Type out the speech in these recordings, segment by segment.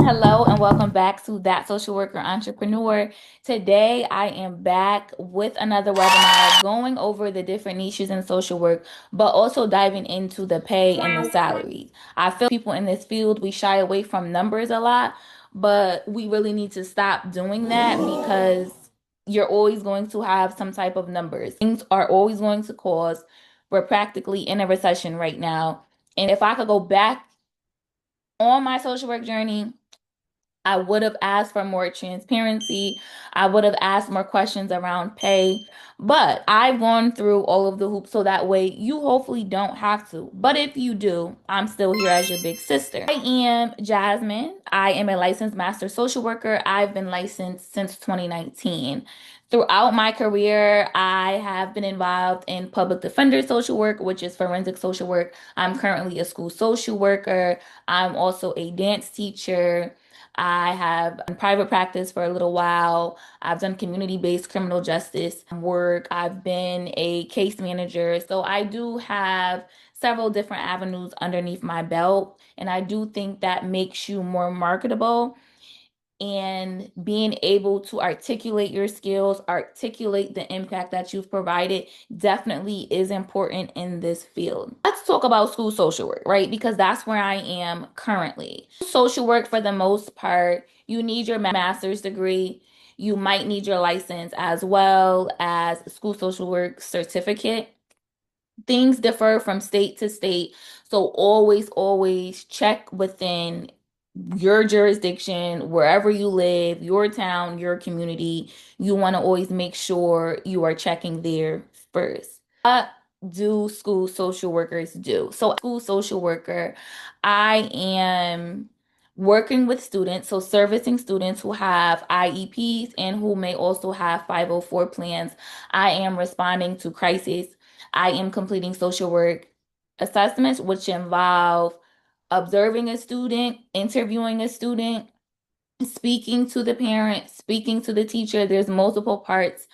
Hello and welcome back to That Social Worker Entrepreneur. Today I am back with another webinar going over the different niches in social work, but also diving into the pay and the salaries. I feel people in this field, we shy away from numbers a lot, but we really need to stop doing that because you're always going to have some type of numbers. Things are always going to cause. We're practically in a recession right now. And if I could go back on my social work journey, I would have asked for more transparency. I would have asked more questions around pay, but I've gone through all of the hoops so that way you hopefully don't have to. But if you do, I'm still here as your big sister. I am Jasmine. I am a licensed master social worker. I've been licensed since 2019. Throughout my career, I have been involved in public defender social work, which is forensic social work. I'm currently a school social worker. I'm also a dance teacher. I have done private practice for a little while. I've done community-based criminal justice work. I've been a case manager. So I do have several different avenues underneath my belt. And I do think that makes you more marketable, and being able to articulate your skills, articulate the impact that you've provided definitely is important in this field. Let's talk about school social work, right? Because that's where I am currently. Social work, for the most part, you need your master's degree. You might need your license as well as school social work certificate. Things differ from state to state. So always check within your jurisdiction, wherever you live, your town, your community. You want to always make sure you are checking there first. What do school social workers do? So, school social worker, I am working with students, so servicing students who have IEPs and who may also have 504 plans. I am responding to crisis. I am completing social work assessments, which involve observing a student, interviewing a student, speaking to the parent, speaking to the teacher. There's multiple parts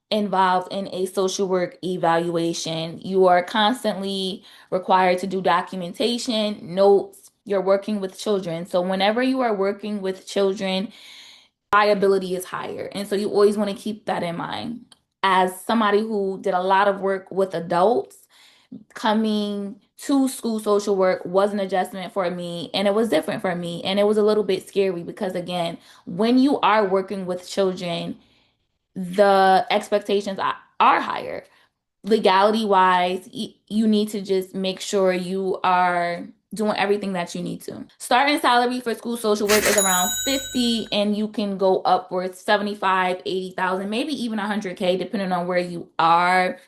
involved in a social work evaluation. You are constantly required to do documentation, notes. You're working with children. So whenever you are working with children, liability is higher. And so you always want to keep that in mind. As somebody who did a lot of work with adults, coming to school social work was an adjustment for me, and it was different for me, and it was a little bit scary because, again, when you are working with children, the expectations are higher. Legality wise, you need to just make sure you are doing everything that you need to. Starting salary for school social work is around 50, and you can go upwards 75, 80,000, maybe even 100K depending on where you are.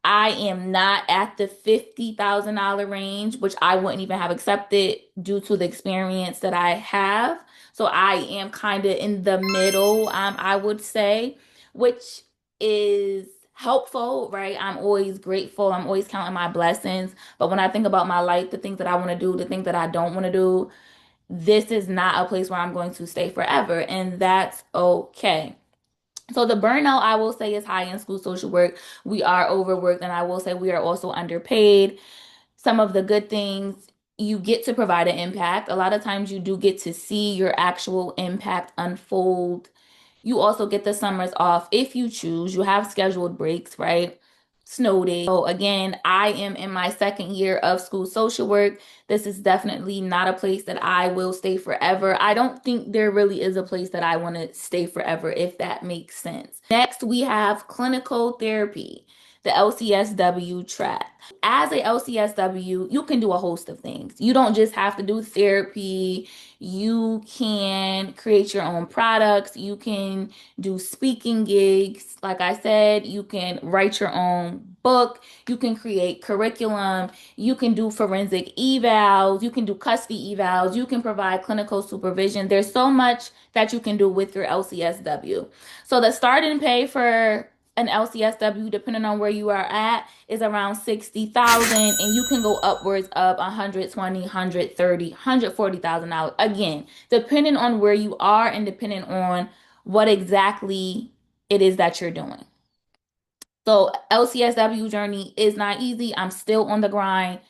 I am not at the $50,000 range, which I wouldn't even have accepted due to the experience that I have. So I am kind of in the middle, I would say, which is helpful, right? I'm always grateful. I'm always counting my blessings. But when I think about my life, the things that I want to do, the things that I don't want to do, this is not a place where I'm going to stay forever. And that's okay. So the burnout, I will say, is high in school social work. We are overworked, and I will say we are also underpaid. Some of the good things, you get to provide an impact. A lot of times you do get to see your actual impact unfold. You also get the summers off if you choose. You have scheduled breaks, right? Snow days. So again, I am in my second year of school social work. This is definitely not a place that I will stay forever. I don't think there really is a place that I want to stay forever, if that makes sense. Next, we have clinical therapy, the LCSW track. As a LCSW, you can do a host of things. You don't just have to do therapy. You can create your own products. You can do speaking gigs. Like I said, you can write your own book. You can create curriculum. You can do forensic evals. You can do custody evals. You can provide clinical supervision. There's so much that you can do with your LCSW. So the starting pay for an LCSW, depending on where you are at, is around 60,000, and you can go upwards of 120, 130, $140,000. Again, depending on where you are and depending on what exactly it is that you're doing. So LCSW journey is not easy. I'm still on the grind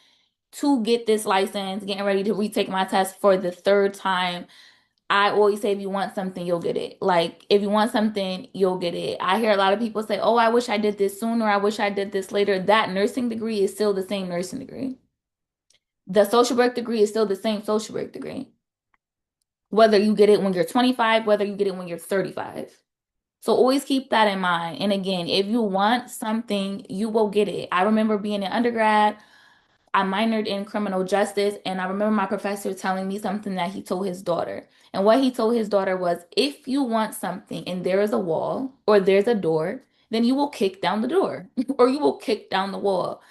to get this license, getting ready to retake my test for the third time. I always say if you want something, you'll get it. Like if you want something, you'll get it. I hear a lot of people say, "Oh, I wish I did this sooner. I wish I did this later." That nursing degree is still the same nursing degree. The social work degree is still the same social work degree. Whether you get it when you're 25, whether you get it when you're 35. So always keep that in mind. And again, if you want something, you will get it. I remember being an undergrad. I minored in criminal justice, and I remember my professor telling me something that he told his daughter. And what he told his daughter was, if you want something and there is a wall or there's a door, then you will kick down the door or you will kick down the wall.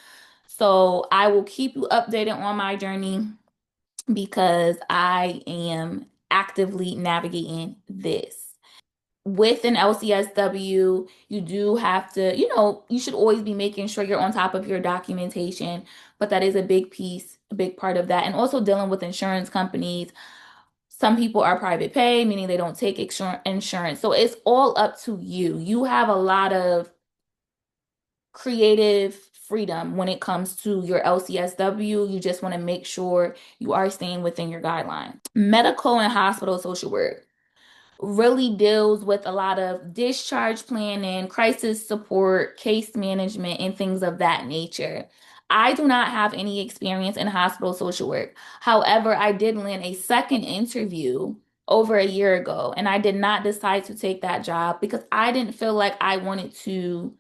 So I will keep you updated on my journey because I am actively navigating this. With an LCSW, you do have to, you should always be making sure you're on top of your documentation, but that is a big piece, a big part of that. And also dealing with insurance companies. Some people are private pay, meaning they don't take insurance. So it's all up to you. You have a lot of creative freedom when it comes to your LCSW. You just want to make sure you are staying within your guidelines. Medical and hospital social work really deals with a lot of discharge planning, crisis support, case management, and things of that nature. I do not have any experience in hospital social work. However, I did land a second interview over a year ago, and I did not decide to take that job because I didn't feel like I wanted to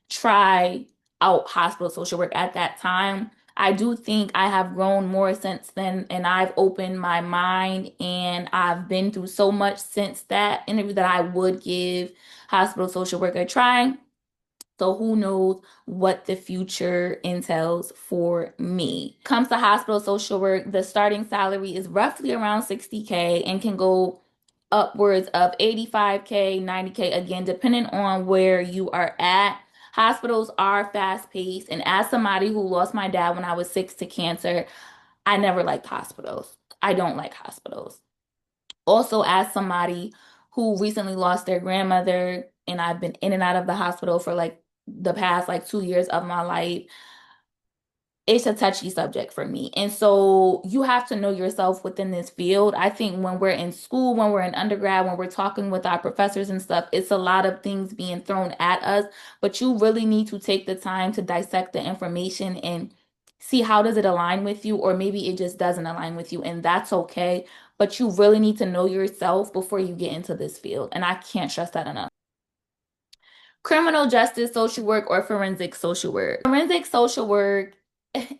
try out hospital social work at that time. I do think I have grown more since then, and I've opened my mind, and I've been through so much since that interview that I would give hospital social work a try. So who knows what the future entails for me. Comes to hospital social work, the starting salary is roughly around 60K and can go upwards of 85K, 90K, again, depending on where you are at. Hospitals are fast paced, and as somebody who lost my dad when I was 6 to cancer, I never liked hospitals. I don't like hospitals. Also, as somebody who recently lost their grandmother, and I've been in and out of the hospital for like the past like 2 years of my life, it's a touchy subject for me. And so you have to know yourself within this field. I think when we're in school, when we're in undergrad, when we're talking with our professors and stuff, it's a lot of things being thrown at us, but you really need to take the time to dissect the information and see how does it align with you, or maybe it just doesn't align with you, and that's okay. But you really need to know yourself before you get into this field. And I can't stress that enough. Criminal justice social work or forensic social work. Forensic social work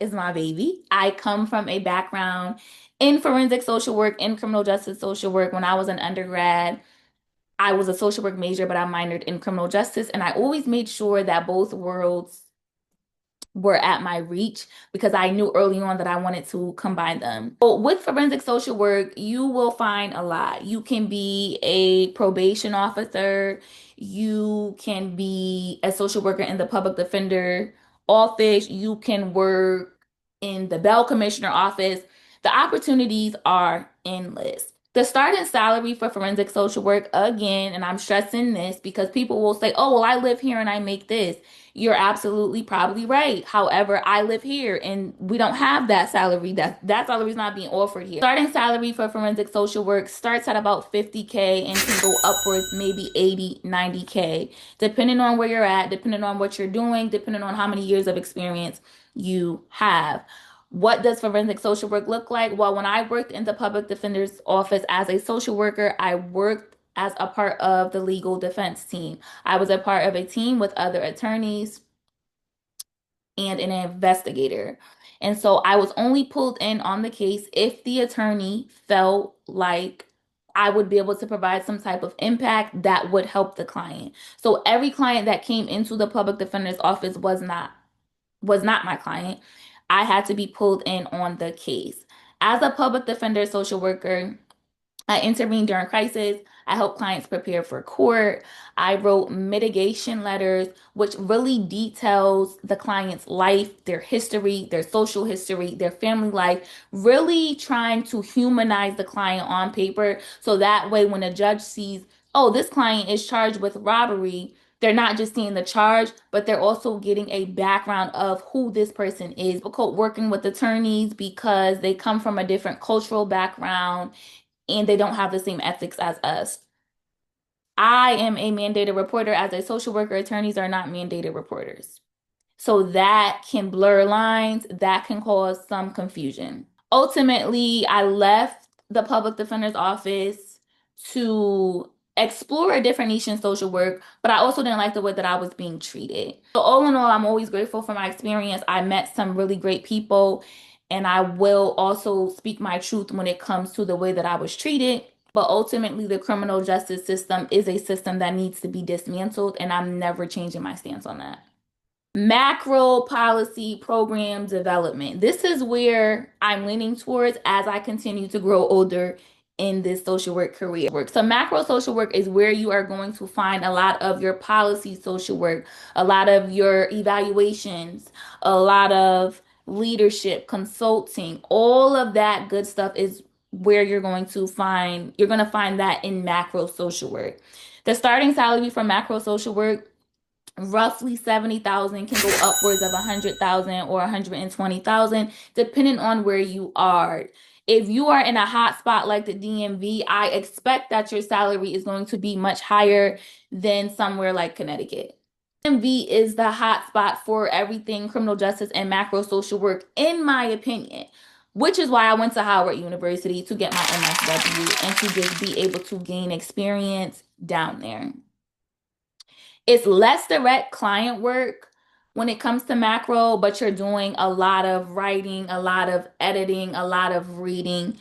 is my baby. I come from a background in forensic social work, in criminal justice social work. When I was an undergrad, I was a social work major, but I minored in criminal justice. And I always made sure that both worlds were at my reach because I knew early on that I wanted to combine them. So with forensic social work, you will find a lot. You can be a probation officer, you can be a social worker in the public defender office, you can work in the bail commissioner office. The opportunities are endless. The starting salary for forensic social work, again, and I'm stressing this because people will say, oh, well, I live here and I make this. You're absolutely probably right. However, I live here and we don't have that salary. That salary is not being offered here. Starting salary for forensic social work starts at about 50K and can go upwards maybe 80, 90K, depending on where you're at, depending on what you're doing, depending on how many years of experience you have. What does forensic social work look like? Well, when I worked in the public defender's office as a social worker, I worked as a part of the legal defense team. I was a part of a team with other attorneys and an investigator. And so I was only pulled in on the case if the attorney felt like I would be able to provide some type of impact that would help the client. So every client that came into the public defender's office was not my client. I had to be pulled in on the case. As a public defender social worker, I intervened during crisis. I helped clients prepare for court. I wrote mitigation letters, which really details the client's life, their history, their social history, their family life, really trying to humanize the client on paper. So that way, when a judge sees, oh, this client is charged with robbery, they're not just seeing the charge, but they're also getting a background of who this person is. Difficult working with attorneys because they come from a different cultural background, and they don't have the same ethics as us. I am a mandated reporter. As a social worker, attorneys are not mandated reporters. So that can blur lines, that can cause some confusion. Ultimately, I left the public defender's office to explore a different niche in social work, but I also didn't like the way that I was being treated. So, all in all, I'm always grateful for my experience. I met some really great people, and I will also speak my truth when it comes to the way that I was treated. But ultimately, the criminal justice system is a system that needs to be dismantled, and I'm never changing my stance on that. Macro policy program development. This is where I'm leaning towards as I continue to grow older in this social work career. So macro social work is where you are going to find a lot of your policy social work, a lot of your evaluations, a lot of leadership, consulting, all of that good stuff is where you're going to find that in macro social work. The starting salary for macro social work roughly 70,000 can go upwards of 100,000 or 120,000 depending on where you are. If you are in a hot spot like the DMV, I expect that your salary is going to be much higher than somewhere like Connecticut. DMV is the hot spot for everything criminal justice and macro social work, in my opinion, which is why I went to Howard University to get my MSW and to just be able to gain experience down there. It's less direct client work when it comes to macro, but you're doing a lot of writing, a lot of editing, a lot of reading,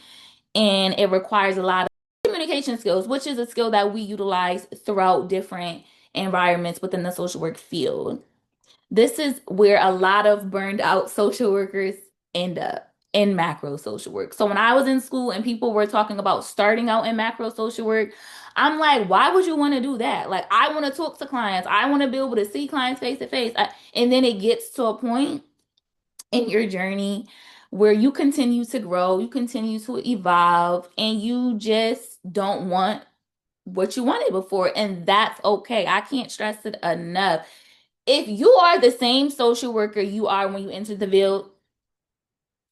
and it requires a lot of communication skills, which is a skill that we utilize throughout different environments within the social work field. This is where a lot of burned out social workers end up in macro social work. So when I was in school and people were talking about starting out in macro social work, I'm like, why would you want to do that? Like, I want to talk to clients. I want to be able to see clients face to face. And then it gets to a point in your journey where you continue to grow, you continue to evolve, and you just don't want what you wanted before. And that's okay. I can't stress it enough. If you are the same social worker you are when you entered the field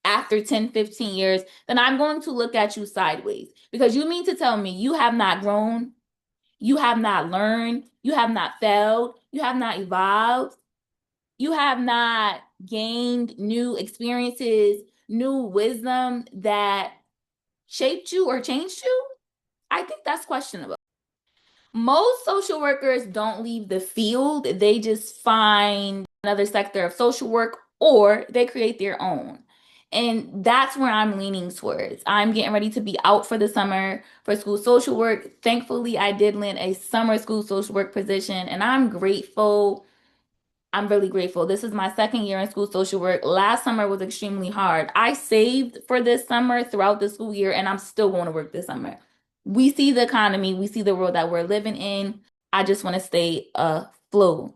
after 10, 15 years, then I'm going to look at you sideways because you mean to tell me you have not grown, you have not learned, you have not failed, you have not evolved, you have not gained new experiences, new wisdom that shaped you or changed you? I think that's questionable. Most social workers don't leave the field, they just find another sector of social work or they create their own. And that's where I'm leaning towards. I'm getting ready to be out for the summer for school social work. Thankfully, I did land a summer school social work position, and I'm grateful. I'm really grateful. This is my second year in school social work. Last summer was extremely hard. I saved for this summer throughout the school year, and I'm still going to work this summer. We see the economy, we see the world that we're living in. I just want to stay afloat.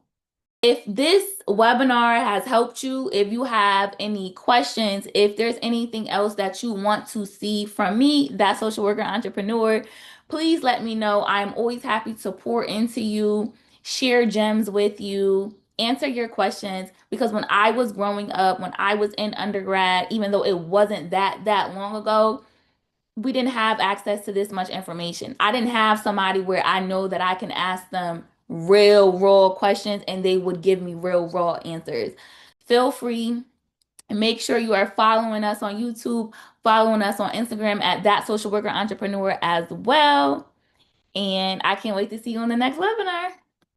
If this webinar has helped you, if you have any questions, if there's anything else that you want to see from me, that social worker entrepreneur, please let me know. I'm always happy to pour into you, share gems with you, answer your questions. Because when I was growing up, when I was in undergrad, even though it wasn't that long ago, we didn't have access to this much information. I didn't have somebody where I know that I can ask them real raw questions and they would give me real raw answers. Feel free and make sure you are following us on YouTube, following us on Instagram at that social worker entrepreneur as well. And I can't wait to see you on the next webinar.